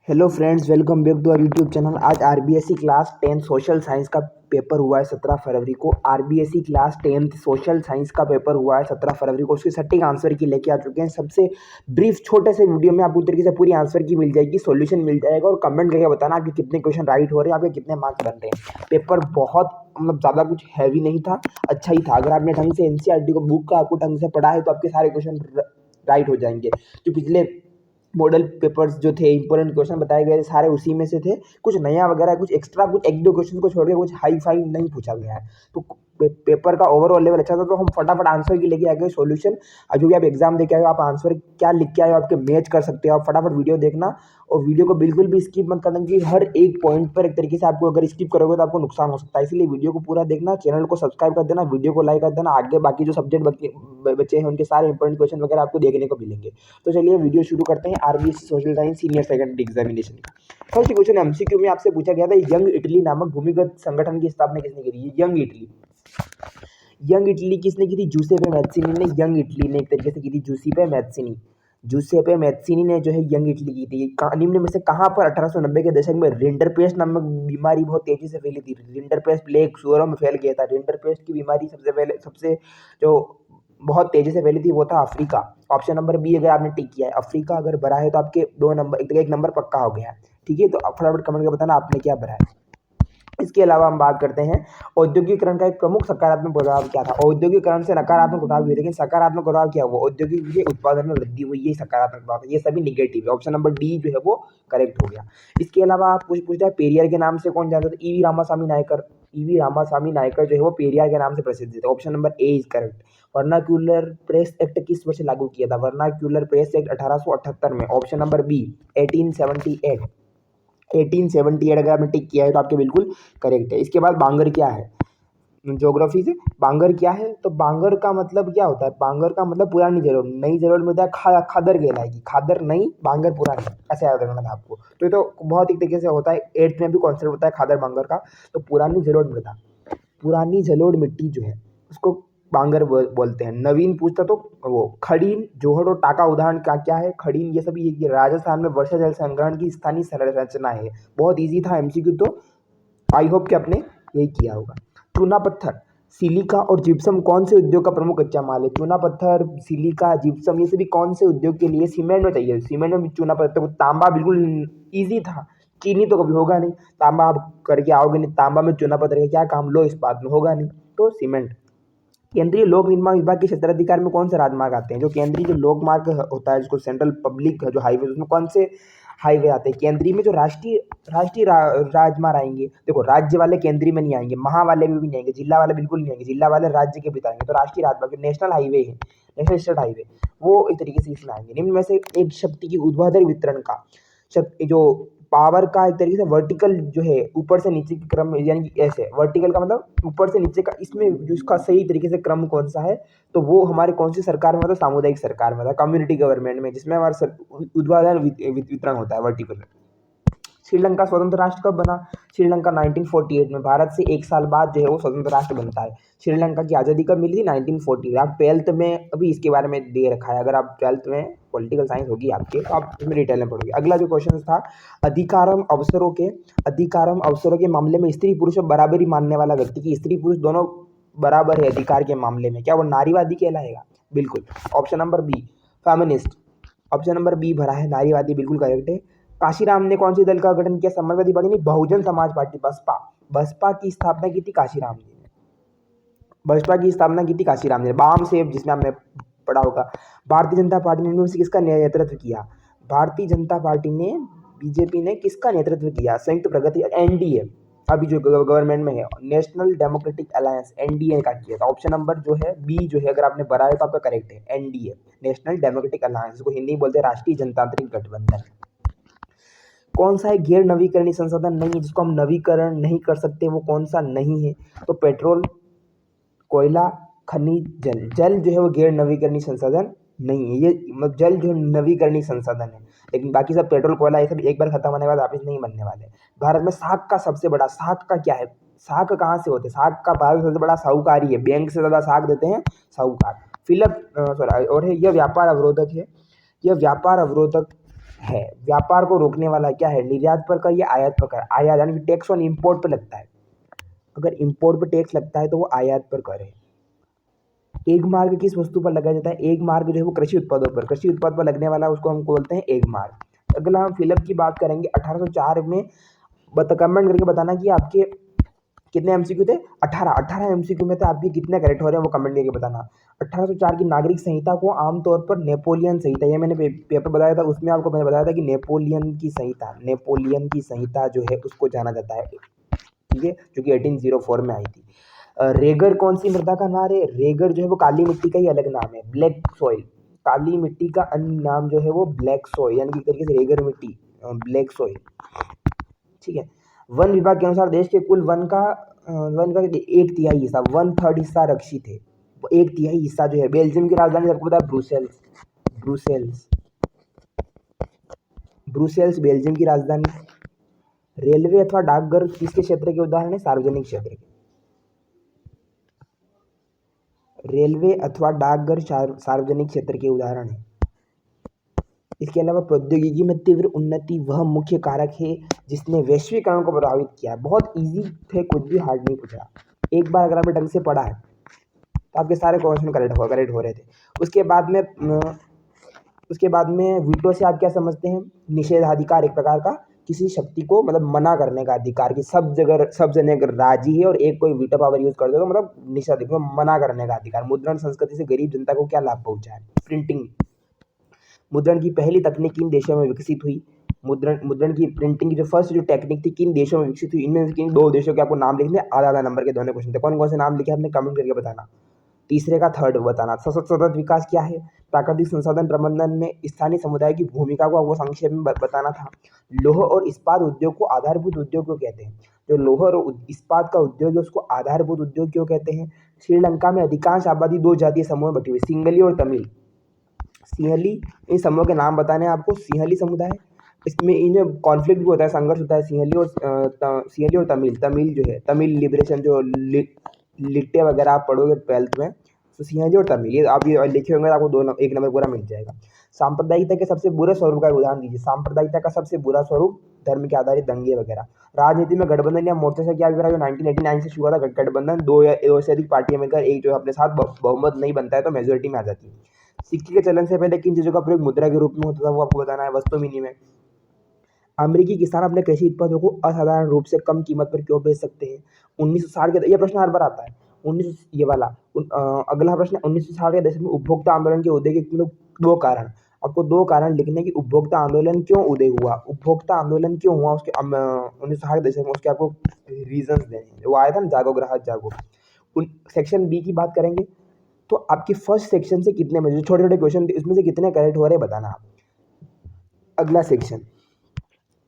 Hello friends, welcome back to our YouTube channel. आज RBSE class 10 social science का paper हुआ है 17 फरवरी को। आरबीएसई क्लास 10 सोशल साइंस का पेपर हुआ है 17 फरवरी को। उसके सटीक आंसर की लेके आ चुके हैं। सबसे ब्रीफ छोटे से वीडियो में आपको तरीके से पूरी आंसर की मिल जाएगी, सॉल्यूशन मिल जाएगा और कमेंट करके बताना आपके कितने क्वेश्चन राइट हो रहे हैं, आपके कितने मार्क्स बन रहे हैं। पेपर बहुत ज़्यादा कुछ हैवी नहीं था, अच्छा ही था। अगर आपने ढंग से एनसीईआरटी को बुक का आपको ढंग से पढ़ा है तो आपके सारे क्वेश्चन राइट हो जाएंगे। जो पिछले मॉडल पेपर्स जो थे, इंपॉर्टेंट क्वेश्चन बताए गए सारे उसी में से थे। कुछ नया वगैरह, कुछ एक्स्ट्रा, कुछ एक दो क्वेश्चन को छोड़ के कुछ हाई फाई नहीं पूछा गया है। तो पेपर का ओवरऑल लेवल अच्छा था। तो हम फटाफट आंसर की लेके आ गए सॉल्यूशन। जो भी आप एग्जाम दे के आए हो, आप आंसर क्या लिख के आए हो, आपके मैच कर सकते हो। आप फटाफट वीडियो देखना और वीडियो को बिल्कुल भी स्किप मत करना, क्योंकि हर एक पॉइंट पर एक तरीके से आपको अगर स्किप करोगे तो आपको नुकसान हो सकता है। इसलिए वीडियो को पूरा देखना, चैनल को सब्सक्राइब कर देना, वीडियो को लाइक कर देना। आगे बाकी जो सब्जेक्ट बच्चे हैं उनके सारे इंपॉर्टेंट क्वेश्चन वगैरह आपको देखने को मिलेंगे। तो चलिए वीडियो शुरू करते हैं RBSE social science senior secondary examination का। फर्स्ट क्वेश्चन एमसीक्यू में आपसे पूछा गया था, यंग इटली नामक भूमिगत संगठन की स्थापना किसने की थी? यंग इटली किसने की थी? जूसेपे मैत्सिनी ने यंग इटली ने एक तरीके से की थी। जूसेपे मैत्सिनी ने जो है यंग इटली की थी। निम्न में से कहाँ पर 1890 के दशक में रिंडरपेस्ट नामक बीमारी बहुत तेजी से फैली थी? रिंडरपेस्ट प्लेग सुअरों में फैल गया था। रिंडरपेस्ट की बीमारी सबसे जो बहुत तेजी से फैली थी वो था अफ्रीका। ऑप्शन नंबर बी अगर आपने टिक किया है, अफ्रीका अगर भरा है तो आपके 2 नंबर, एक नंबर पक्का हो गया है। ठीक है, तो फटाफट कमेंट करके बताना आपने क्या भरा है। इसके अलावा हम बात करते हैं औद्योगिकरण का एक प्रमुख सकारात्मक प्रभाव क्या था? औद्योगिकरण से नकारात्मक प्रभाव हुए, लेकिन सकारात्मक प्रभाव क्या हुआ? औद्योगिक के उत्पादन में वृद्धि हुई, ये सकारात्मक प्रभाव है। ये सभी निगेटिव है। ऑप्शन नंबर डी जो है वो करेक्ट हो गया। इसके अलावा आप पूछता है पेरियार के नाम से कौन जानता था? ईवी रामास्वामी नायकर। ईवी रामास्वामी नायकर जो है वो पेरियार के नाम से प्रसिद्ध थे। Option number A is correct. Vernacular press act किस वर्ष लागू किया था? वर्नाक्यूलर प्रेस एक्ट 1878 में। Option number B 1878। 1878 अगर आपने टिक किया है तो आपके बिल्कुल करेक्ट है। इसके बाद बांगर क्या है? ज्योग्राफी से बांगर क्या है? तो बांगर का मतलब क्या होता है? बांगर का मतलब पुरानी जलोढ़। नई जलोढ़ में होता है खादर कहलाएगी। खादर नई, बांगर पुरानी, ऐसे याद रखना था आपको। तो ये तो बहुत एक तरीके से होता है, 8th में भी कॉन्सेप्ट होता है खादर बांगर का। तो पुरानी जलोढ़ मृदा, पुरानी जलोढ़ मिट्टी जो है उसको बांगर बोलते हैं। नवीन पूछता तो वो खड़ीन, जोहड़ और टाका उदाहरण क्या क्या है? खड़ीन ये सभी ये राजस्थान में वर्षा जल संग्रहण की स्थानीय संरचना है। बहुत इजी था एमसीक्यू, तो आई होप कि आपने यही किया होगा। चूना पत्थर, सिलिका और जिप्सम कौन से उद्योग का प्रमुख कच्चा माल है? चूना पत्थर, सिलिका, जिप्सम ये सभी कौन से उद्योग के लिए सीमेंट में चाहिए? सीमेंट में भी चूना पत्थर। तांबा बिल्कुल ईजी था, चीनी तो कभी होगा नहीं। तांबा आप करके आओगे नहीं, तांबा में चूना पत्थर का क्या काम? लो इस्पात में होगा नहीं, तो सीमेंट। केंद्रीय लोक निर्माण विभाग के क्षेत्राधिकार में कौन से राजमार्ग आते हैं? जो केंद्रीय जो लोक मार्ग होता है, जिसको सेंट्रल पब्लिक जो हाईवे, उसमें कौन से हाईवे आते हैं? केंद्रीय में जो राष्ट्रीय राजमार्ग आएंगे। देखो, राज्य वाले केंद्रीय में नहीं आएंगे, महा वाले में भी नहीं आएंगे, जिला वाले बिल्कुल नहीं आएंगे, जिला वाले राज्य के भीतर आएंगे। तो राष्ट्रीय राजमार्ग नेशनल हाईवे है, नेशनल स्टेट हाईवे, वो एक तरीके से इसमें आएंगे। निम्न में से एक शक्ति की ऊर्ध्वाधर वितरण का जो पावर का एक तरीके से वर्टिकल जो है ऊपर से नीचे के क्रम में, यानी कि ऐसे वर्टिकल का मतलब ऊपर से नीचे का, इसमें जो इसका सही तरीके से क्रम कौन सा है? तो वो हमारे कौन सी सरकार में था? सामुदायिक सरकार में था, कम्युनिटी गवर्नमेंट में, जिसमें हमारा ऊर्ध्वाधर वितरण होता है, वर्टिकल। श्रीलंका स्वतंत्र राष्ट्र कब बना? श्रीलंका 1948 में। भारत से एक साल बाद जो है वो स्वतंत्र राष्ट्र बनता है। श्रीलंका की आज़ादी कब मिली थी? 1948। आप 12th में अभी इसके बारे में दे रखा है, अगर आप 12th में पॉलिटिकल साइंस होगी आपके तो आप इसमें डिटेल में पढ़ोगे। अगला जो क्वेश्चन था, अधिकारम अवसरों के मामले में स्त्री पुरुष बराबरी मानने वाला व्यक्ति की, स्त्री पुरुष दोनों बराबर है अधिकार के मामले में, क्या वो नारीवादी कहलाएगा? बिल्कुल। Option number B feminist. Option number B भरा है, नारीवादी बिल्कुल करेक्ट है। काशीराम ने कौन सी दल का गठन किया? समाजवादी पार्टी नहीं, बहुजन समाज पार्टी, बसपा। बसपा की स्थापना की थी काशीराम जी ने। बसपा की स्थापना की थी काशीराम जी ने। बाम सेब जिसमें हमने पढ़ा होगा। भारतीय जनता पार्टी ने इनमें से किसका नेतृत्व किया? भारतीय जनता पार्टी ने, बीजेपी ने किसका नेतृत्व किया? संयुक्त प्रगति, एनडीए अभी जो गवर्नमेंट में है, नेशनल डेमोक्रेटिक अलायंस, एनडीए का किया था। ऑप्शन नंबर जो है बी जो है, अगर आपने भरा है तो आपका करेक्ट है, एनडीए, नेशनल डेमोक्रेटिक अलायंस, जिसको हिंदी में बोलते हैं राष्ट्रीय जनतांत्रिक गठबंधन। कौन सा एक गैर नवीकरणीय संसाधन नहीं है जिसको हम नवीकरण नहीं कर सकते? वो कौन सा नहीं है? तो पेट्रोल, कोयला, खनिज, जल। जल जो है वो गैर नवीकरणीय संसाधन नहीं है। ये मतलब जल जो नवीकरणीय संसाधन है, लेकिन बाकी सब पेट्रोल, कोयला ये सब एक बार खत्म होने के बाद वापस नहीं बनने वाले। भारत में साख का सबसे बड़ा, साख का क्या है? साख कहाँ से होते हैं? साख का भारत में सबसे बड़ा साहूकारी है, बैंक से ज़्यादा साख देते हैं साहूकार। फिलअप सॉरी, और है यह व्यापार अवरोधक है। यह व्यापार अवरोधक है। व्यापार को रोकने वाला क्या है? निर्यात पर कर या आयात पर कर? आयात यानी कि टैक्स ऑन इम्पोर्ट पर लगता है। अगर इम्पोर्ट पर टैक्स लगता है तो वो आयात पर कर है। एग मार्क किस वस्तु पर लगाया जाता है? एग मार्क जो है वो कृषि उत्पादों पर, कृषि उत्पाद पर लगने वाला उसको हम बोलते हैं एग मार्क। अगला हम फिलिप की बात करेंगे। 1804 में कमेंट करके बताना कि आपके कितने एमसीक्यू थे। 18 एमसीक्यू में थे। आपके कितने करेक्ट हो रहे हैं वो कमेंट करके बताना। 1804 की नागरिक संहिता को आमतौर पर नेपोलियन संहिता, ये मैंने पेपर बताया था, उसमें आपको मैंने बताया था कि नेपोलियन की संहिता जो है उसको जाना जाता है, ठीक है, जो कि 1804 में आई थी। रेगर कौन सी मृदा का नाम है? रेगर जो है वो काली मिट्टी का ही अलग नाम है, ब्लैक सॉइल। काली मिट्टी का अन्य नाम जो है वो ब्लैक सॉइल, यानी कि एक तरीके से रेगर मिट्टी, ब्लैक सॉइल, ठीक है। वन विभाग के अनुसार देश के कुल वन का 1/3 हिस्सा, 1/3 हिस्सा रक्षित है। 1/3 हिस्सा जो है, बेल्जियम की राजधानी सबको पता है ब्रुसेल्स। ब्रुसेल्स ब्रुसेल्स बेल्जियम की राजधानी। रेलवे अथवा डाकघर किसके क्षेत्र के उदाहरण है? सार्वजनिक क्षेत्र के। रेलवे अथवा डाकघर सार्वजनिक क्षेत्र के उदाहरण है। इसके अलावा प्रौद्योगिकी में तीव्र उन्नति वह मुख्य कारक है जिसने वैश्वीकरण को प्रभावित किया है। बहुत इजी थे, कुछ भी हार्ड नहीं पूछा। एक बार अगर आपने ढंग से पढ़ा है तो आपके सारे क्वेश्चन करेक्ट हो रहे थे। उसके बाद में वीटो से आप क्या समझते हैं? निषेधाधिकार, एक प्रकार का किसी शक्ति को मतलब मना करने का अधिकार, कि सब जने अगर राजी है और एक कोई वीटो पावर यूज कर दे तो मतलब निषेधाधिकार, मना करने का अधिकार। मुद्रण संस्कृति से गरीब जनता को क्या लाभ पहुंचा है? प्रिंटिंग। मुद्रण की पहली तकनीक किन देशों में विकसित हुई? मुद्रण की प्रिंटिंग की जो फर्स्ट जो टेक्निक थी किन देशों में विकसित हुई? इनमें से किन 2 देशों के आपको नाम लिखने, आधा नंबर के दोनों क्वेश्चन थे। कौन कौन से नाम लिखे आपने कमेंट करके बताना। तीसरे का थर्ड बताना। सतत विकास क्या है? प्राकृतिक संसाधन प्रबंधन में स्थानीय समुदाय की भूमिका को आपको संक्षेप में बताना था। लौह और इस्पात उद्योग को आधारभूत उद्योग क्यों कहते हैं? जो लौह और इस्पात का उद्योग है उसको आधारभूत उद्योग क्यों कहते हैं? श्रीलंका में अधिकांश आबादी 2 जातीय समूह में बटी हुई, सिंहली और तमिल। सिंहली, इन समूह के नाम बताने हैं आपको। सिंहली समुदाय, इसमें इन्हें कॉन्फ्लिक्ट भी होता है, संघर्ष होता है। सिंहली और तमिल। तमिल जो है, तमिल लिबरेशन, जो लिट्टे वगैरह आप पढ़ोगे 12th में, तो सिंहली और तमिल, ये आप ये लिखे होंगे तो आपको 1 नंबर पूरा मिल जाएगा। सांप्रदायिकता के सबसे बुरे स्वरूप का उदाहरण दीजिए। सांप्रदायिकता का सबसे बुरा स्वरूप, धर्म के आधारित दंगे वगैरह। राजनीति में गठबंधन या मोर्चे से क्या अभिप्राय? जो 1989 से शुरू हुआ था गठबंधन, 2 से अधिक पार्टियां मिलकर एक जो अपने साथ बहुमत नहीं बनता है तो मेजोरिटी में आ जाती है। सिक्के के चलन से पहले किन चीजों का प्रयोग मुद्रा के रूप में होता था वो आपको बताना है। वस्तु विनिमय। अमेरिकी किसान अपने कृषि उत्पादों को असाधारण रूप से कम कीमत पर क्यों बेच सकते हैं? 1960 के, ये प्रश्न हर बार आता है। 19 ये वाला अगला प्रश्न, 1960 के दशक में उपभोक्ता आंदोलन के उदय के मतलब 2 कारण, आपको 2 कारण लिखने की। उपभोक्ता आंदोलन क्यों उदय हुआ? उपभोक्ता आंदोलन क्यों हुआ उसके 1960 के दशक में, उसके आपको रीजंस देने हैं। वो आया था ना, जागो ग्राहक जागो। सेक्शन बी की बात करेंगे तो आपके फर्स्ट सेक्शन से कितने में, जो छोटे छोटे क्वेश्चन थे उसमें से कितने करेक्ट हो रहे बताना आप। अगला सेक्शन,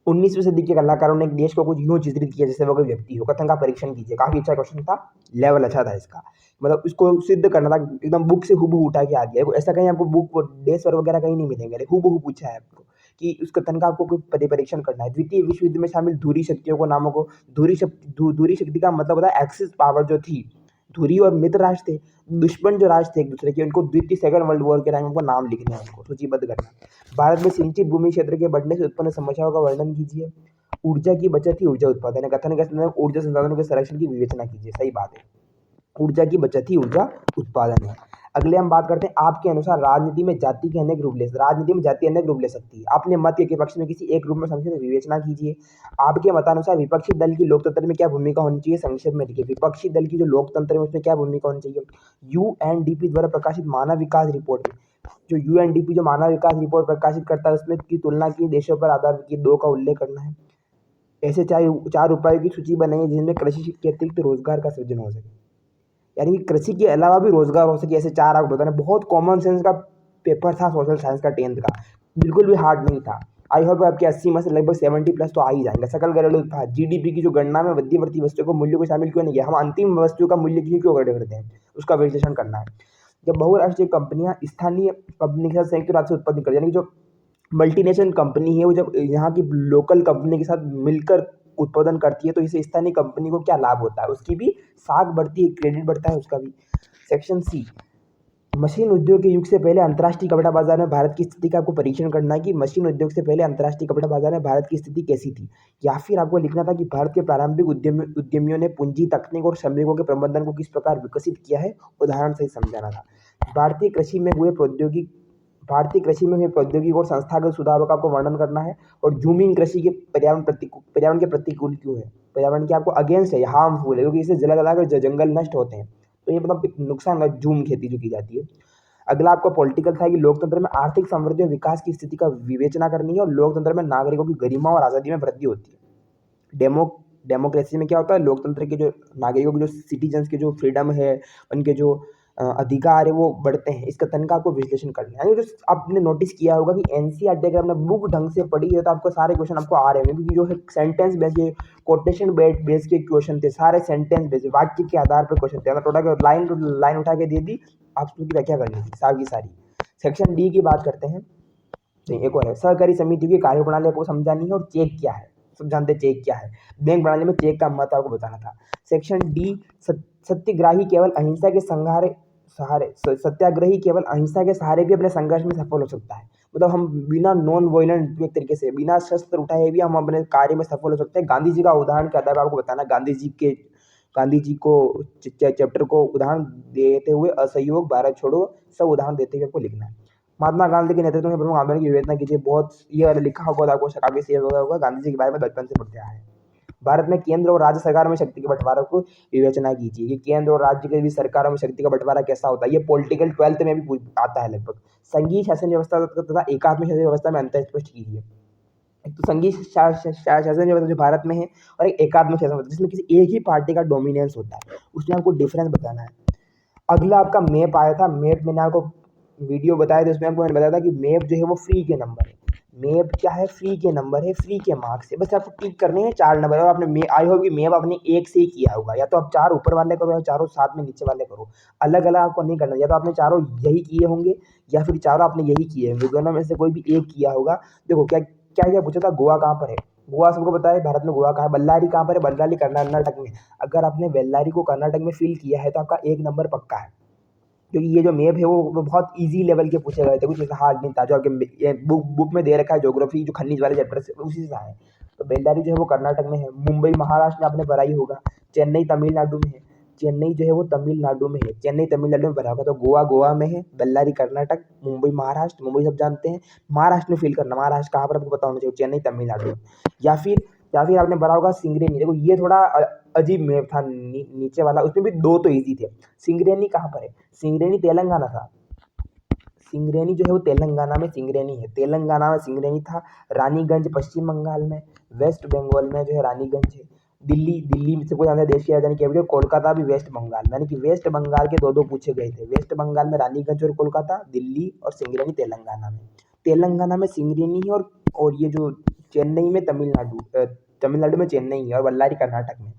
19वीं सदी के कलाकारों ने एक देश को कुछ यूं चित्रित किया जैसे वो कोई व्यक्ति हो। कथन का परीक्षण कीजिए। काफी अच्छा क्वेश्चन था, लेवल अच्छा था इसका, मतलब इसको सिद्ध करना था, एकदम बुक से हूबहू उठा के आ गया। ऐसा कहीं आपको बुक डेस्क वगैरह कहीं नहीं मिलेंगे, हूबहू पूछा है आपको कि उस कथन का आपको कोई परीक्षण करना है। द्वितीय विश्व युद्ध में शामिल धुरी शक्तियों को नामों को, धुरी शक्ति का मतलब होता है एक्सिस पावर जो थी। धुरी और मित्र राष्ट्र थे, दुश्मन जो राष्ट्र थे एक दूसरे के, उनको द्वितीय सेकंड वर्ल्ड वॉर के टाइम उनको नाम लिखने हैं, उनको सूचीबद्ध करना। भारत में सिंचित भूमि क्षेत्र के बढ़ने से उत्पन्न समस्याओं का वर्णन कीजिए। ऊर्जा की बचत ही ऊर्जा उत्पादन है। कथन का मतलब ऊर्जा संसाधनों के संरक्षण की विवेचना कीजिए। सही बात है, ऊर्जा की बचत ही ऊर्जा उत्पादन है। अगले हम बात करते हैं, आपके अनुसार राजनीति में जाति के अनेक रूप ले सकती है। अपने मत के पक्ष में किसी एक रूप में संक्षेप में विवेचना कीजिए। आपके मतानुसार विपक्षी दल की लोकतंत्र में क्या भूमिका होनी चाहिए? संक्षेप में लिखिए। विपक्षी दल की जो लोकतंत्र है उसमें क्या भूमिका होनी चाहिए? यूएनडीपी द्वारा प्रकाशित मानव विकास रिपोर्ट, जो यूएनडीपी जो मानव विकास रिपोर्ट प्रकाशित करता है उसमें की तुलना की देशों पर आधार की 2 का उल्लेख करना है। ऐसे 4 उपायों की सूची बनाइए जिनमें कृषि के अतिरिक्त रोजगार का सृजन हो सके, यानी कि कृषि के अलावा भी रोजगार हो सके। ऐसे 4 आपको बताना। बहुत कॉमन सेंस का पेपर था सोशल साइंस का 10th का, बिल्कुल भी हार्ड नहीं था। आई होप आपके 80 में से लगभग 70 प्लस तो आ ही जाएंगे। सकल घरेलू उत्पाद, जीडीपी की जो गणना में मध्यवर्ती वस्तुओं को मूल्य को शामिल क्यों नहीं किया? हम अंतिम वस्तु का मूल्य क्यों करते हैं, उसका विश्लेषण करना है। जब बहुराष्ट्रीय कंपनियां स्थानीय कंपनी के साथ संयुक्त रूप से उत्पादन करती है, यानी कि जो मल्टीनेशनल कंपनी है वो जब यहाँ की लोकल कंपनी के साथ मिलकर उत्पादन करती है तो इसे स्थानीय कंपनी को क्या लाभ होता है? उसकी भी साख बढ़ती है, क्रेडिट बढ़ता है उसका भी। सेक्शन सी, मशीन उद्योग के युग से पहले अंतर्राष्ट्रीय कपड़ा बाजार में भारत की स्थिति का आपको परीक्षण करना है कि मशीन उद्योग से पहले अंतर्राष्ट्रीय कपड़ा बाजार में भारत की स्थिति कैसी थी, या फिर आपको लिखना था कि भारत के प्रारंभिक उद्यमियों ने पूंजी, तकनीक और श्रमिकों के प्रबंधन को किस प्रकार विकसित किया है, उदाहरण से ही समझाना था। भारतीय कृषि में हुए प्रौद्योगिक और संस्थागत सुधारों का आपको वर्णन करना है, और जूमिंग कृषि के पर्यावरण के प्रतिकूल क्यों है, पर्यावरण के आपको अगेंस्ट है, हार्मफुल है, क्योंकि इससे जलाकर जंगल नष्ट होते हैं, तो ये मतलब नुकसान है जूम खेती जो की जाती है। अगला आपका पॉलिटिकल था कि लोकतंत्र में आर्थिक समृद्धि और विकास की स्थिति का विवेचना करनी है, और लोकतंत्र में नागरिकों की गरिमा और आज़ादी में वृद्धि होती है। डेमोक्रेसी में क्या होता है, लोकतंत्र के जो नागरिकों के जो सिटीजन्स के जो फ्रीडम है, उनके जो अधिकार है वो बढ़ते हैं। इसका तनका आपको विश्लेषण करना है। जो आपने नोटिस किया होगा कि एनसीईआरटी अगर आपने बुक ढंग से पढ़ी है तो आपको सारे क्वेश्चन आपको आ रहे हैं, क्योंकि जो है सेंटेंस बेस, ये कोटेशन बेस के क्वेश्चन थे, सारे सेंटेंस बेस वाक्य के आधार पर क्वेश्चन थे। अगर थोड़ा लाइन उठा के दे दी, आप उसकी व्याख्या करनी थी सारी की सारी। सेक्शन डी की बात करते हैं। नहीं, एक और है, सहकारी समिति की कार्यप्रणाली आपको समझानी है, और चेक क्या है, सब जानते हैं चेक क्या है। बैंक प्रणाली में चेक का महत्व आपको बताना था। सेक्शन डी, सत्याग्रही केवल अहिंसा के सत्याग्रही केवल अहिंसा के सहारे भी अपने संघर्ष में सफल हो सकता है। मतलब हम बिना नॉन वायलेंट एक तरीके से, बिना शस्त्र उठाए भी हम अपने कार्य में सफल हो सकते हैं। गांधी जी का उदाहरण क्या था आपको बताना। गांधी जी को चैप्टर को उदाहरण देते हुए असहयोग, भारत छोड़ो, सब उदाहरण देते हुए आपको लिखना है। महात्मा गांधी के नेतृत्व में प्रमुख आंदोलन की विवेचना कीजिए। बहुत ये लिखा होगा आपको, काफी सेव होगा, गांधी जी के बारे में बचपन से पढ़ते आए हैं। भारत में केंद्र और राज्य सरकार में शक्ति के बंटवारे को विवेचना कीजिए कि केंद्र और राज्य के भी सरकारों में शक्ति का बंटवारा कैसा होता है। ये पॉलिटिकल 12th में भी आता है लगभग। संघीय शासन व्यवस्था तथा एकात्म शासन व्यवस्था में अंतर स्पष्ट कीजिए। एक तो संघीय शासन व्यवस्था जो भारत में है, और एक एकात्म शासन व्यवस्था जिसमें किसी एक ही पार्टी का डोमिनेंस होता है, उसमें आपको डिफरेंस बताना है। अगला आपका मैप आया था। मैप मैंने आपको वीडियो बताया था, उसमें आपको मैंने बताया था कि मैप जो है वो फ्री के नंबर है। मैप क्या है, फ्री के नंबर है, फ्री के मार्क्स है। बस आपको टिक करने हैं 4 नंबर, और आपने आई होप कि मैप आपने एक से ही किया होगा, या तो आप 4 ऊपर वाले करो या चारों साथ में नीचे वाले करो। अलग अलग आपको नहीं करना, या तो आपने चारों यही किए होंगे या फिर चारों आपने यही किए होंगे, दोनों में से कोई भी एक किया होगा। देखो क्या क्या क्या पूछा था, गोवा कहाँ पर है, गोवा सबको पता है भारत में गोवा कहाँ है। बल्लारी कहाँ पर है, बल्लारी कर्नाटक में। अगर आपने बेल्लारी को कर्नाटक में फिल किया है तो आपका 1 नंबर पक्का है, क्योंकि ये जो मैप है वो बहुत इजी लेवल के पूछे गए थे, कुछ ऐसा हार्ड नहीं था। जो आपके बुक में दे रखा है ज्योग्राफी, जो खनिज वाले चैप्टर से, उसी से है। तो बेल्लारी जो है वो कर्नाटक में है। मुंबई महाराष्ट्र में आपने भरा ही होगा। चेन्नई तमिलनाडु में है। चेन्नई जो है वो तमिलनाडु में है, चेन्नई तमिलनाडु में भरा होगा। तो गोवा गोवा में है, बेल्लारी कर्नाटक, मुंबई महाराष्ट्र, मुंबई सब जानते हैं। महाराष्ट्र में फिल करना, महाराष्ट्र कहाँ पर आपको पता होना चाहिए, चेन्नई तमिलनाडु। या फिर आपने भरा होगा सिंगरेनी। देखो ये थोड़ा अजीब मैप था नीचे वाला, उसमें भी 2 तो ईजी थे। सिंगरेनी कहाँ पर है, सिंगरेनी तेलंगाना था। सिंगरेनी जो है वो तेलंगाना में सिंगरेनी है, तेलंगाना में सिंगरेनी था। रानीगंज पश्चिम बंगाल में, वेस्ट बंगाल में जो है रानीगंज है। दिल्ली में से कोई आने देश की राजधानी कैपिटल, कोलकाता भी वेस्ट बंगाल में, यानी कि वेस्ट बंगाल के 2 पूछे गए थे। वेस्ट बंगाल में रानीगंज और कोलकाता, दिल्ली और सिंगरेनी तेलंगाना में। तेलंगाना में सिंगरेनी है, और ये जो चेन्नई में तमिलनाडु में चेन्नई है, और बल्लारी कर्नाटक में।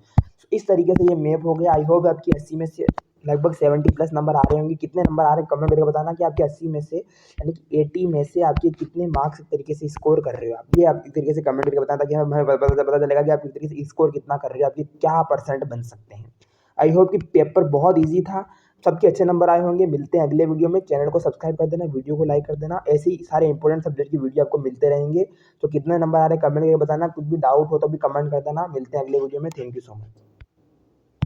इस तरीके से ये मैप हो गया। आई होप आपकी 80 में से लगभग 70 प्लस नंबर आ रहे होंगे। कितने नंबर आ रहे हैं कमेंट करके बताना कि आपके 80 में से, यानी कि 80 में से आपके कितने मार्क्स एक तरीके से स्कोर कर रहे हो आप। ये आप एक तरीके से कमेंट करके बताना, ताकि हमें पता चलेगा कि आप एक तरीके से स्कोर कितना कर रहे हो, आपके क्या परसेंट बन सकते हैं। आई होप कि पेपर बहुत ईजी था, सबके अच्छे नंबर आए होंगे। मिलते हैं अगले वीडियो में। चैनल को सब्सक्राइब कर देना, वीडियो को लाइक कर देना। ऐसे ही सारे इंपॉर्टेंट सब्जेक्ट की वीडियो आपको मिलते रहेंगे। तो कितने नंबर आ रहे हैं कमेंट करके बताना। कुछ भी डाउट हो तो भी कमेंट कर देना। मिलते हैं अगले वीडियो में। Thank you so much.